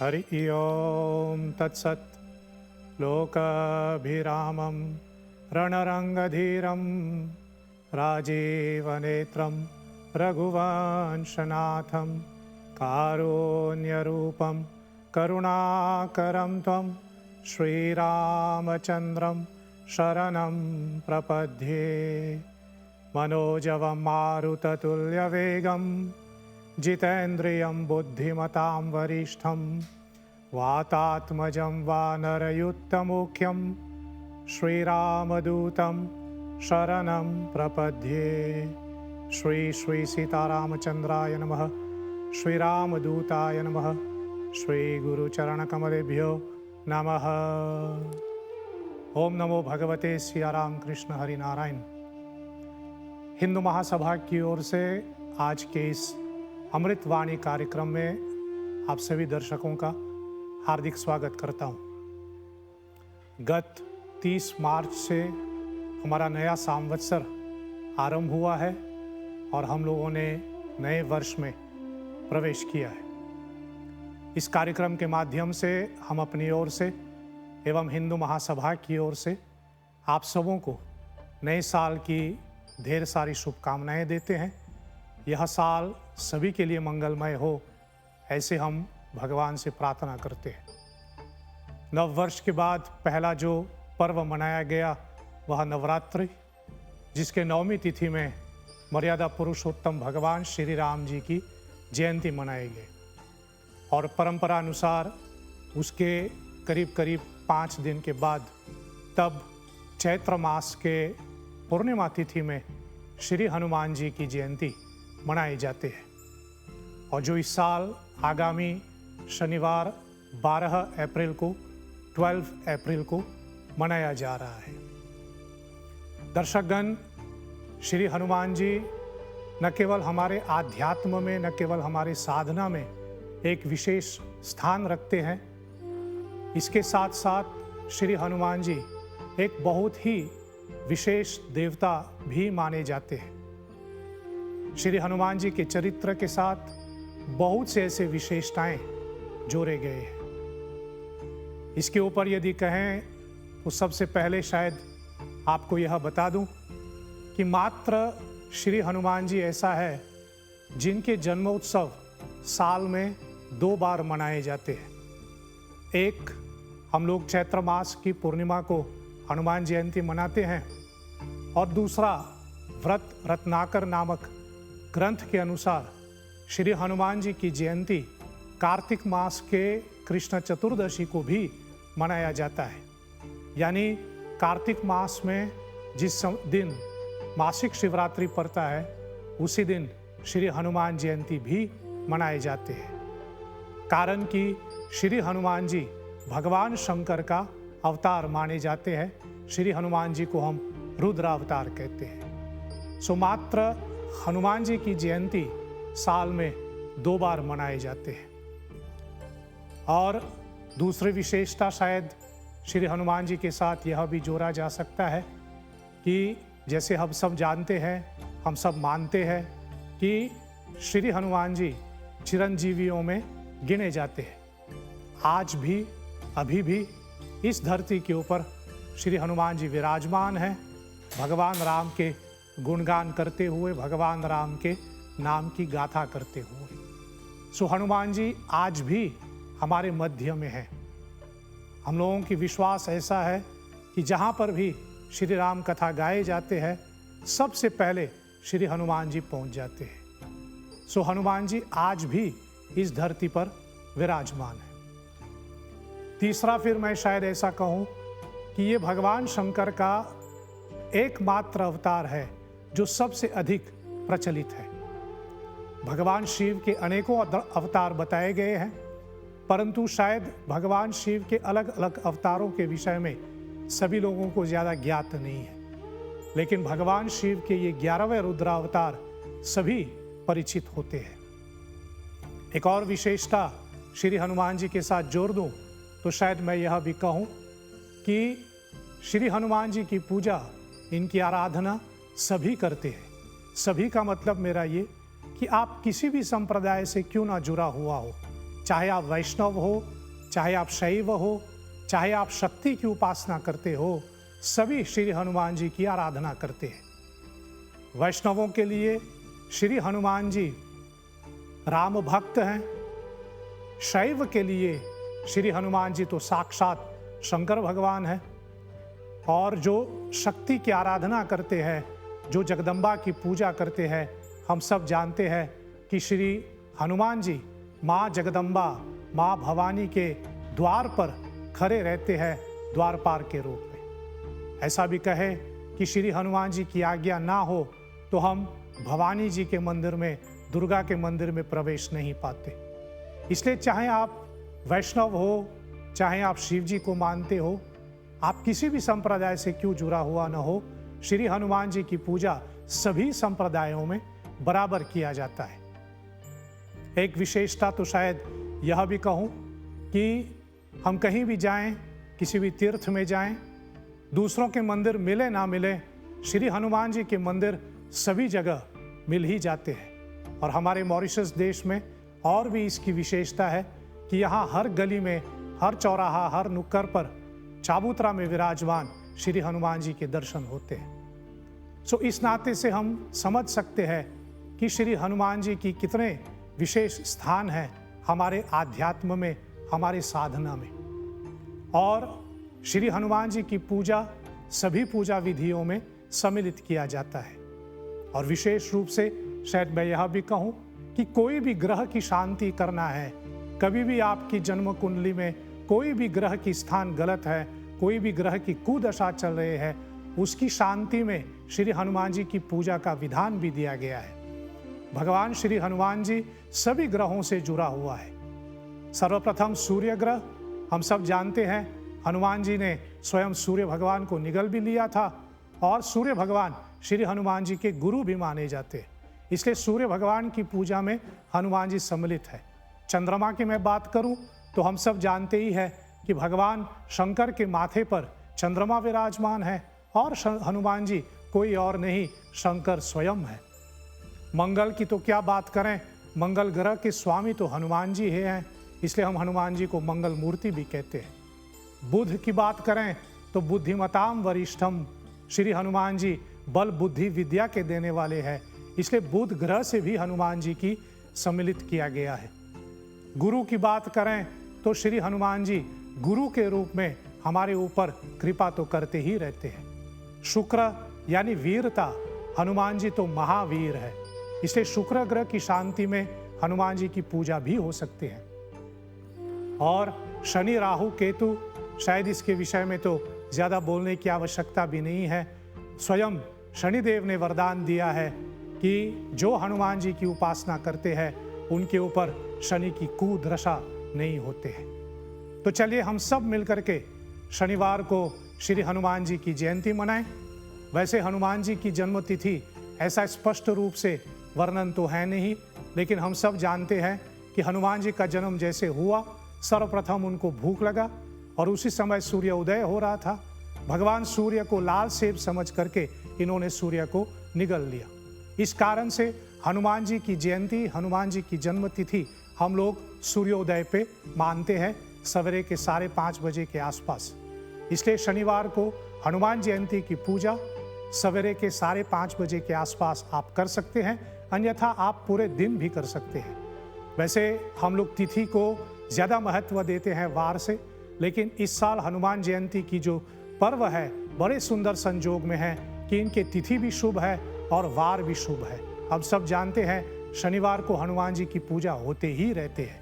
हरि ओम तत्सत्। लोकाभिरामं रणरंगधीरं राजीवनेत्रं रघुवंशनाथं कारुण्यरूपं करुणाकरं त्वं श्रीरामचन्द्रं शरणं प्रपद्ये। मनोजवं मारुततुल्यवेगं जितेन्द्रियं बुद्धिमतां वरिष्ठं वातात्मजं वानरयुक्तमुख्यं श्रीरामदूतं शरणं प्रपद्ये। श्री सीतारामचन्द्राय नमः। श्रीरामदूताय नमः। श्री गुरुचरणकमलेभ्यो नमः। ओम नमो भगवते सियाराम कृष्ण हरि नारायण। हिंदू महासभा की ओर से आज के इस अमृतवाणी कार्यक्रम में आप सभी दर्शकों का हार्दिक स्वागत करता हूं। गत 30 मार्च से हमारा नया संवत्सर आरंभ हुआ है और हम लोगों ने नए वर्ष में प्रवेश किया है। इस कार्यक्रम के माध्यम से हम अपनी ओर से एवं हिंदू महासभा की ओर से आप सबों को नए साल की ढेर सारी शुभकामनाएं देते हैं। यह साल सभी के लिए मंगलमय हो, ऐसे हम भगवान से प्रार्थना करते हैं। नव वर्ष के बाद पहला जो पर्व मनाया गया वह नवरात्रि, जिसके 9वीं तिथि में मर्यादा पुरुषोत्तम भगवान श्री राम जी की जयंती मनाई गई और परंपरा अनुसार उसके करीब करीब 5 दिन के बाद तब चैत्र मास के पूर्णिमा तिथि में श्री हनुमान जी की जयंती मनाए जाते हैं और जो इस साल आगामी शनिवार 12 अप्रैल को 12 अप्रैल को मनाया जा रहा है। दर्शकगण, श्री हनुमान जी न केवल हमारे आध्यात्म में, न केवल हमारे साधना में एक विशेष स्थान रखते हैं, इसके साथ साथ श्री हनुमान जी एक बहुत ही विशेष देवता भी माने जाते हैं। श्री हनुमान जी के चरित्र के साथ बहुत से ऐसे विशेषताएं जोड़े गए हैं। इसके ऊपर यदि कहें तो सबसे पहले शायद आपको यह बता दूं कि मात्र श्री हनुमान जी ऐसा है जिनके जन्मोत्सव साल में 2 बार मनाए जाते हैं। एक, हम लोग चैत्र मास की पूर्णिमा को हनुमान जयंती मनाते हैं और दूसरा, व्रत रत्नाकर नामक ग्रंथ के अनुसार श्री हनुमान जी की जयंती कार्तिक मास के कृष्ण चतुर्दशी को भी मनाया जाता है। यानी कार्तिक मास में जिस दिन मासिक शिवरात्रि पड़ता है उसी दिन श्री हनुमान जयंती भी मनाए जाते हैं। कारण कि श्री हनुमान जी भगवान शंकर का अवतार माने जाते हैं। श्री हनुमान जी को हम रुद्र अवतार कहते हैं। सो मात्र हनुमान जी की जयंती साल में 2 बार मनाए जाते हैं। और दूसरी विशेषता शायद श्री हनुमान जी के साथ यह भी जोड़ा जा सकता है कि जैसे हम सब जानते हैं, हम सब मानते हैं कि श्री हनुमान जी चिरंजीवियों में गिने जाते हैं। आज भी, अभी भी इस धरती के ऊपर श्री हनुमान जी विराजमान हैं, भगवान राम के गुणगान करते हुए, भगवान राम के नाम की गाथा करते हुए। सो हनुमान जी आज भी हमारे मध्य में हैं। हम लोगों की विश्वास ऐसा है कि जहाँ पर भी श्री राम कथा गाए जाते हैं सबसे पहले श्री हनुमान जी पहुँच जाते हैं। सो हनुमान जी आज भी इस धरती पर विराजमान है। तीसरा, फिर मैं शायद ऐसा कहूँ कि ये भगवान शंकर का एकमात्र अवतार है जो सबसे अधिक प्रचलित है। भगवान शिव के अनेकों अवतार बताए गए हैं, परंतु शायद भगवान शिव के अलग अलग अवतारों के विषय में सभी लोगों को ज़्यादा ज्ञात नहीं है। लेकिन भगवान शिव के ये 11वें रुद्रावतार सभी परिचित होते हैं। एक और विशेषता श्री हनुमान जी के साथ जोड़ दूं तो शायद मैं यह भी कहूं कि श्री हनुमान जी की पूजा, इनकी आराधना सभी करते हैं। सभी का मतलब मेरा ये कि आप किसी भी संप्रदाय से क्यों ना जुड़ा हुआ हो, चाहे आप वैष्णव हो, चाहे आप शैव हो, चाहे आप शक्ति की उपासना करते हो, सभी श्री हनुमान जी की आराधना करते हैं। वैष्णवों के लिए श्री हनुमान जी राम भक्त हैं। शैव के लिए श्री हनुमान जी तो साक्षात शंकर भगवान हैं। और जो शक्ति की आराधना करते हैं, जो जगदम्बा की पूजा करते हैं, हम सब जानते हैं कि श्री हनुमान जी माँ जगदम्बा, माँ भवानी के द्वार पर खड़े रहते हैं, द्वारपाल के रूप में। ऐसा भी कहे कि श्री हनुमान जी की आज्ञा ना हो तो हम भवानी जी के मंदिर में, दुर्गा के मंदिर में प्रवेश नहीं पाते। इसलिए चाहे आप वैष्णव हो, चाहे आप शिव जी को मानते हो, आप किसी भी संप्रदाय से क्यों जुड़ा हुआ न हो, श्री हनुमान जी की पूजा सभी संप्रदायों में बराबर किया जाता है। एक विशेषता तो शायद यह भी कहूँ कि हम कहीं भी जाएं, किसी भी तीर्थ में जाएं, दूसरों के मंदिर मिले ना मिले, श्री हनुमान जी के मंदिर सभी जगह मिल ही जाते हैं। और हमारे मॉरिशस देश में और भी इसकी विशेषता है कि यहाँ हर गली में, हर चौराहा, हर नुक्कड़ पर चाबूतरा में विराजमान श्री हनुमान जी के दर्शन होते हैं। सो इस नाते से हम समझ सकते हैं कि श्री हनुमान जी की कितने विशेष स्थान है हमारे आध्यात्म में, हमारे साधना में। और श्री हनुमान जी की पूजा सभी पूजा विधियों में सम्मिलित किया जाता है। और विशेष रूप से शायद मैं यह भी कहूँ कि कोई भी ग्रह की शांति करना है, कभी भी आपकी जन्म कुंडली में कोई भी ग्रह की स्थान गलत है, कोई भी ग्रह की कुदशा चल रहे हैं, उसकी शांति में श्री हनुमान जी की पूजा का विधान भी दिया गया है। भगवान श्री हनुमान जी सभी ग्रहों से जुड़ा हुआ है। सर्वप्रथम सूर्य ग्रह, हम सब जानते हैं हनुमान जी ने स्वयं सूर्य भगवान को निगल भी लिया था और सूर्य भगवान श्री हनुमान जी के गुरु भी माने जाते हैं। इसलिए सूर्य भगवान की पूजा में हनुमान जी सम्मिलित है। चंद्रमा की मैं बात करूं तो हम सब जानते ही है कि भगवान शंकर के माथे पर चंद्रमा विराजमान है और हनुमान जी कोई और नहीं, शंकर स्वयं है। मंगल की तो क्या बात करें, मंगल ग्रह के स्वामी तो हनुमान जी हैं, इसलिए हम हनुमान जी को मंगल मूर्ति भी कहते हैं। बुध की बात करें तो बुद्धिमताम वरिष्ठम, श्री हनुमान जी बल बुद्धि विद्या के देने वाले हैं, इसलिए बुध ग्रह से भी हनुमान जी की सम्मिलित किया गया है। गुरु की बात करें तो श्री हनुमान जी गुरु के रूप में हमारे ऊपर कृपा तो करते ही रहते हैं। शुक्र यानी वीरता, हनुमान जी तो महावीर है, इसलिए शुक्र ग्रह की शांति में हनुमान जी की पूजा भी हो सकती है। और शनि राहु केतु, शायद इसके विषय में तो ज़्यादा बोलने की आवश्यकता भी नहीं है। स्वयं शनिदेव ने वरदान दिया है कि जो हनुमान जी की उपासना करते हैं उनके ऊपर शनि की कुदशा नहीं होते हैं। तो चलिए हम सब मिलकर के शनिवार को श्री हनुमान जी की जयंती मनाएं। वैसे हनुमान जी की जन्म तिथि ऐसा स्पष्ट रूप से वर्णन तो है नहीं, लेकिन हम सब जानते हैं कि हनुमान जी का जन्म जैसे हुआ, सर्वप्रथम उनको भूख लगा और उसी समय सूर्य उदय हो रहा था। भगवान सूर्य को लाल सेब समझ करके इन्होंने सूर्य को निगल लिया। इस कारण से हनुमान जी की जयंती, हनुमान जी की जन्म तिथि हम लोग सूर्योदय पे मानते हैं, सवेरे के 5:30 बजे के आसपास। इसलिए शनिवार को हनुमान जयंती की पूजा सवेरे के 5:30 बजे के आसपास आप कर सकते हैं, अन्यथा आप पूरे दिन भी कर सकते हैं। वैसे हम लोग तिथि को ज़्यादा महत्व देते हैं वार से, लेकिन इस साल हनुमान जयंती की जो पर्व है बड़े सुंदर संजोग में है कि इनके तिथि भी शुभ है और वार भी शुभ है। हम सब जानते हैं शनिवार को हनुमान जी की पूजा होते ही रहते हैं,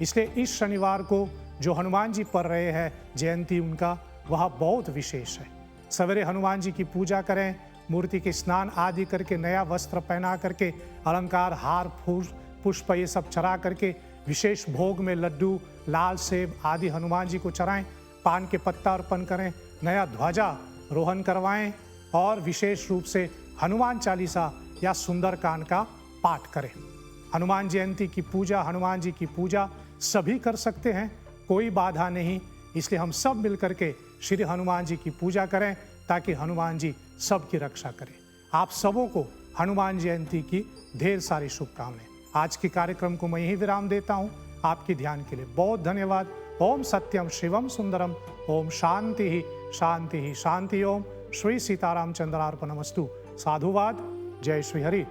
इसलिए इस शनिवार को जो हनुमान जी पढ़ रहे हैं जयंती उनका, वह बहुत विशेष है। सवेरे हनुमान जी की पूजा करें, मूर्ति के स्नान आदि करके, नया वस्त्र पहना करके, अलंकार, हार, फूल, पुष्प ये सब चढ़ा करके, विशेष भोग में लड्डू, लाल सेब आदि हनुमान जी को चढ़ाएं, पान के पत्ता अर्पण करें, नया ध्वजा रोहण करवाएं और विशेष रूप से हनुमान चालीसा या सुंदरकांड का पाठ करें। हनुमान जयंती की पूजा, हनुमान जी की पूजा सभी कर सकते हैं, कोई बाधा नहीं। इसलिए हम सब मिलकर के श्री हनुमान जी की पूजा करें ताकि हनुमान जी सबकी रक्षा करें। आप सबों को हनुमान जयंती की ढेर सारी शुभकामनाएं। आज के कार्यक्रम को मैं यही विराम देता हूं। आपके ध्यान के लिए बहुत धन्यवाद। ओम सत्यम शिवम सुंदरम, ओम शांति ही शांति ही शांति। ओम श्री सीताराम चंद्रार्पणमस्तु। साधुवाद। जय श्री हरि।